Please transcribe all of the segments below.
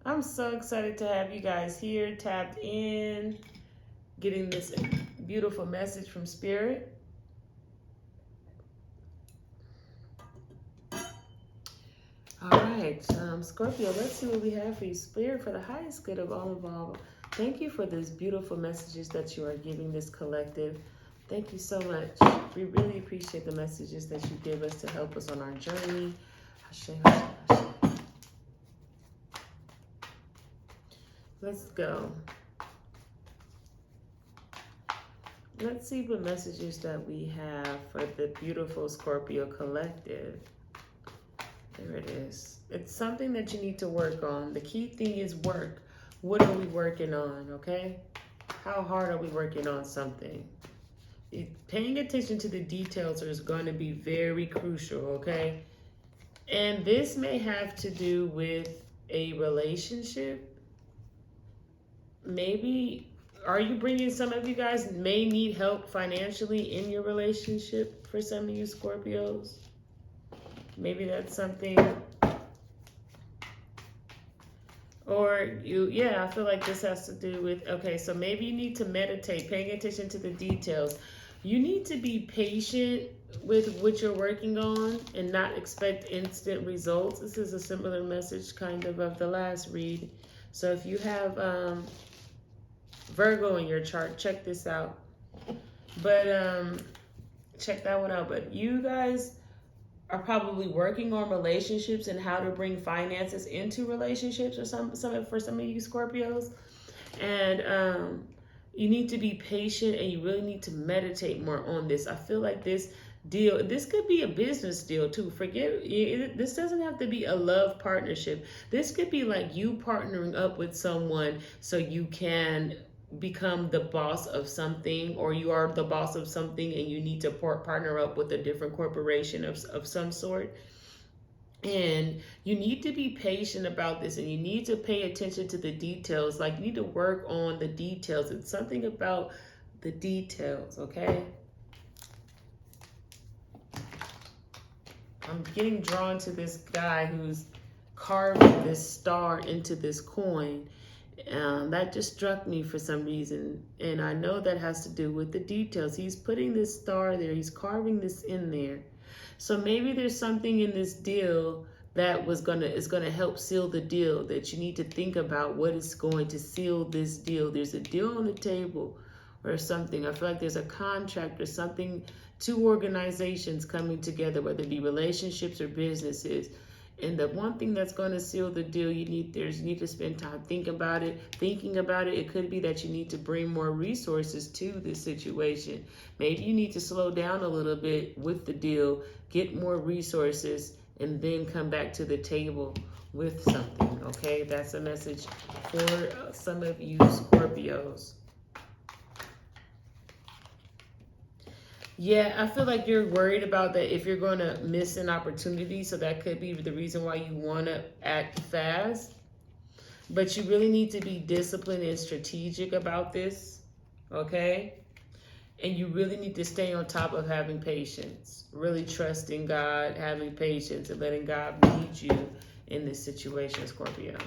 I'm so excited to have you guys here, tapped in, getting this beautiful message from Spirit. All right, Scorpio, let's see what we have for you. Spirit, for the highest good of all involved. Thank you for these beautiful messages that you are giving this collective. Thank you so much. We really appreciate the messages that you give us to help us on our journey. Let's go. Let's see what messages that we have for the beautiful Scorpio collective. There it is. It's something that you need to work on. The key thing is work. What are we working on, okay? How hard are we working on something? Paying attention to the details is going to be very crucial, okay? And this may have to do with a relationship. Maybe, are you bringing, some of you guys may need help financially in your relationship for some of you Scorpios. Maybe that's something. Or I feel like this has to do with, okay, so maybe you need to meditate, paying attention to the details. You need to be patient with what you're working on and not expect instant results. This is a similar message kind of the last read. So if you have Virgo in your chart, check this out. But check that one out. But you guys are probably working on relationships and how to bring finances into relationships, or for some of you Scorpios. And you need to be patient, and you really need to meditate more on this. I feel like this could be a business deal too. This doesn't have to be a love partnership. This could be like you partnering up with someone so you can become the boss of something, or you are the boss of something and you need to partner up with a different corporation of some sort. And you need to be patient about this, and you need to pay attention to the details. Like, you need to work on the details. It's something about the details, okay? I'm getting drawn to this guy who's carving this star into this coin. That just struck me for some reason, and I know that has to do with the details. He's putting this star there, he's carving this in there. So maybe there's something in this deal that is gonna help seal the deal, that you need to think about what is going to seal this deal. There's a deal on the table or something. I feel like there's a contract or something, two organizations coming together, whether it be relationships or businesses. And the one thing that's going to seal the deal, you need to spend time thinking about it. It could be that you need to bring more resources to this situation. Maybe you need to slow down a little bit with the deal, get more resources, and then come back to the table with something, okay? That's a message for some of you Scorpios. Yeah, I feel like you're worried about that if you're going to miss an opportunity. So that could be the reason why you want to act fast. But you really need to be disciplined and strategic about this, okay? And you really need to stay on top of having patience, really trusting God, having patience, and letting God lead you in this situation, Scorpio.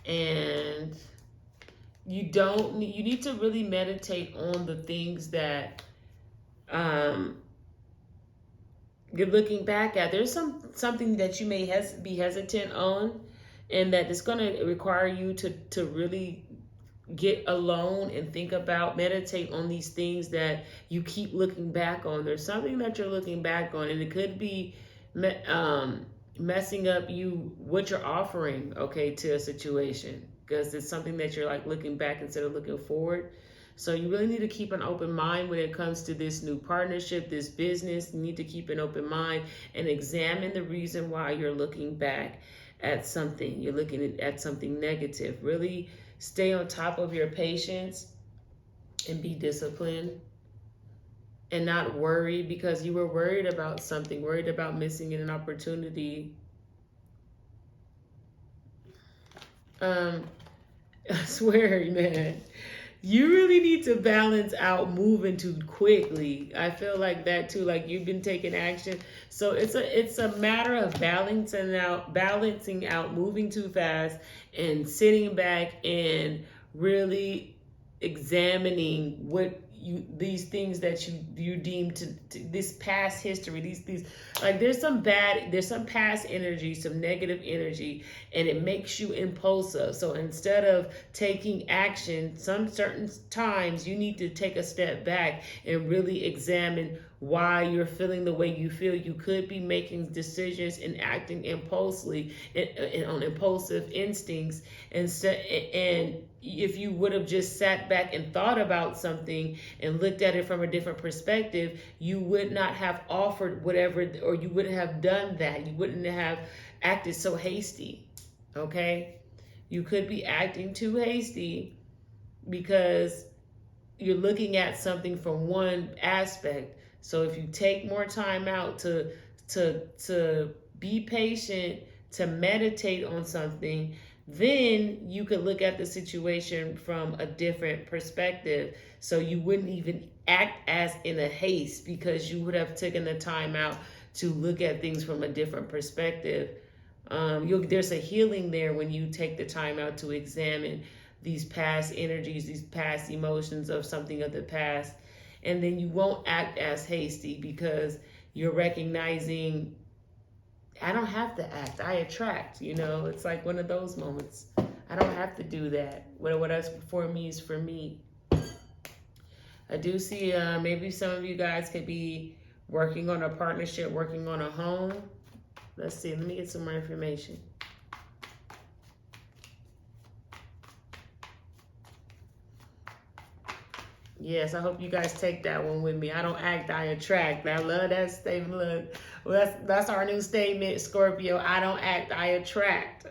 And you need to really meditate on the things that you're looking back at. There's something that you may be hesitant on, and that it's going to require you to really get alone and think about, meditate on these things that you keep looking back on. There's something that you're looking back on, and it could be messing up what you're offering, okay, to a situation, because it's something that you're like looking back instead of looking forward. So you really need to keep an open mind when it comes to this new partnership, this business. You need to keep an open mind and examine the reason why you're looking back at something. You're looking at something negative. Really stay on top of your patience and be disciplined, and not worry because you were worried about something, worried about missing an opportunity. I swear, man, You really need to balance out moving too quickly. I feel like that too. Like you've been taking action, so it's a matter of balancing out moving too fast and sitting back and really examining what these things that you deem to this past history, these like there's some past energy, some negative energy, and it makes you impulsive. So instead of taking action, some certain times you need to take a step back and really examine why you're feeling the way you feel. You could be making decisions and acting impulsively and on impulsive instincts and if you would have just sat back and thought about something and looked at it from a different perspective, you would not have offered whatever, or you wouldn't have done that. You wouldn't have acted so hasty. Okay? You could be acting too hasty because you're looking at something from one aspect. So if you take more time out to be patient, to meditate on something, then you could look at the situation from a different perspective. So you wouldn't even act as in a haste because you would have taken the time out to look at things from a different perspective. There's a healing there when you take the time out to examine these past energies, these past emotions of something of the past. And then you won't act as hasty because you're recognizing, I don't have to act, I attract. It's like one of those moments. I don't have to do that. What's for me is for me. I do see maybe some of you guys could be working on a partnership, working on a home. Let's see, let me get some more information. Yes, I hope you guys take that one with me. I don't act, I attract. I love that statement. Look, well, that's our new statement, Scorpio. I don't act, I attract.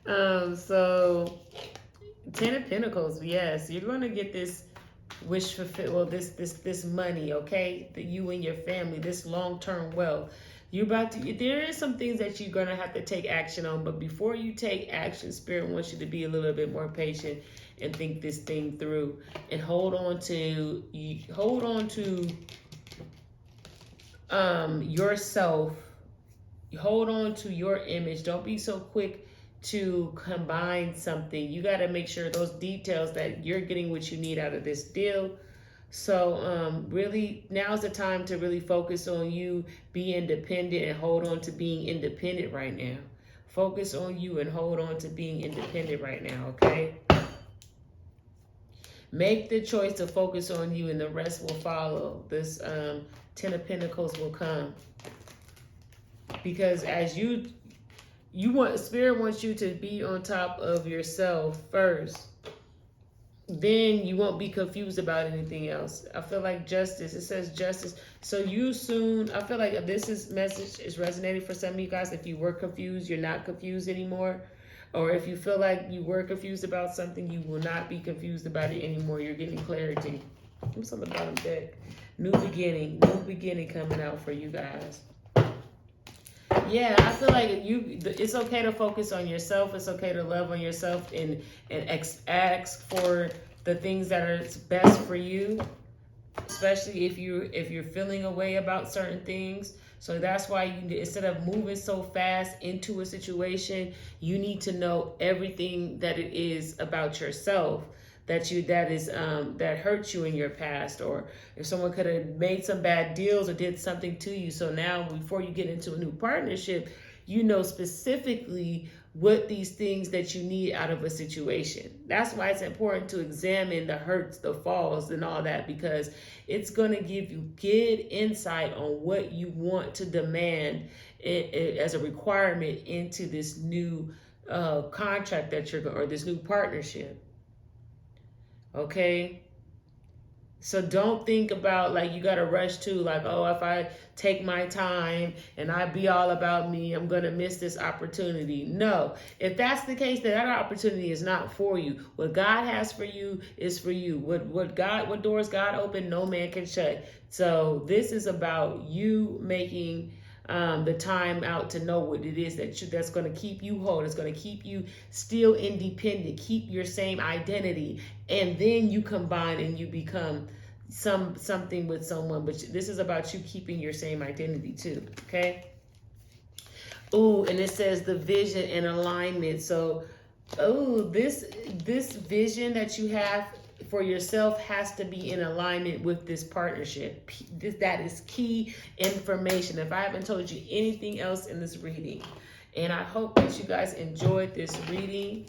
So 10 of Pentacles, yes, you're going to get this wish fulfilled. Well, this money, okay? That you and your family, this long-term wealth. There is some things that you're going to have to take action on, but before you take action, Spirit wants you to be a little bit more patient and think this thing through and hold on to yourself. Hold on to your image. Don't be so quick to combine something. You got to make sure those details that you're getting what you need out of this deal. So really, now's the time to really focus on you, be independent, and hold on to being independent right now. Focus on you and hold on to being independent right now, okay? Make the choice to focus on you and the rest will follow. This 10 of Pentacles will come. Because as Spirit wants you to be on top of yourself first. Then you won't be confused about anything else. I feel like justice. It says justice. So I feel like this message is resonating for some of you guys. If you were confused, you're not confused anymore. Or if you feel like you were confused about something, you will not be confused about it anymore. You're getting clarity. What's on the bottom deck? New beginning coming out for you guys. Yeah, I feel like it's okay to focus on yourself. It's okay to love on yourself and ask for the things that are best for you, especially if you're feeling a way about certain things. So that's why instead of moving so fast into a situation, you need to know everything that it is about yourself that hurt you in your past, or if someone could have made some bad deals or did something to you. So now before you get into a new partnership, you know specifically what these things that you need out of a situation. That's why it's important to examine the hurts, the falls, and all that, because it's going to give you good insight on what you want to demand as a requirement into this new contract or this new partnership. Okay? So don't think about like you got to rush to like, oh, if I take my time and I be all about me, I'm going to miss this opportunity. No, if that's the case, then that opportunity is not for you. What God has for you is for you. What doors God opened, no man can shut. So this is about you making the time out to know what it is that's going to keep you whole. It's going to keep you still independent, keep your same identity, and then you combine and you become something with someone. But this is about you keeping your same identity too. Okay. Oh, and it says the vision and alignment. So, this vision that you have for yourself has to be in alignment with this partnership. That is key information. If I haven't told you anything else in this reading, and I hope that you guys enjoyed this reading.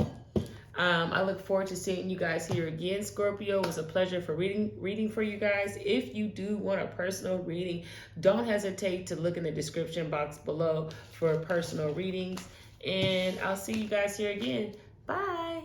I look forward to seeing you guys here again. Scorpio, it was a pleasure for reading for you guys. If you do want a personal reading, don't hesitate to look in the description box below for personal readings. And I'll see you guys here again. Bye.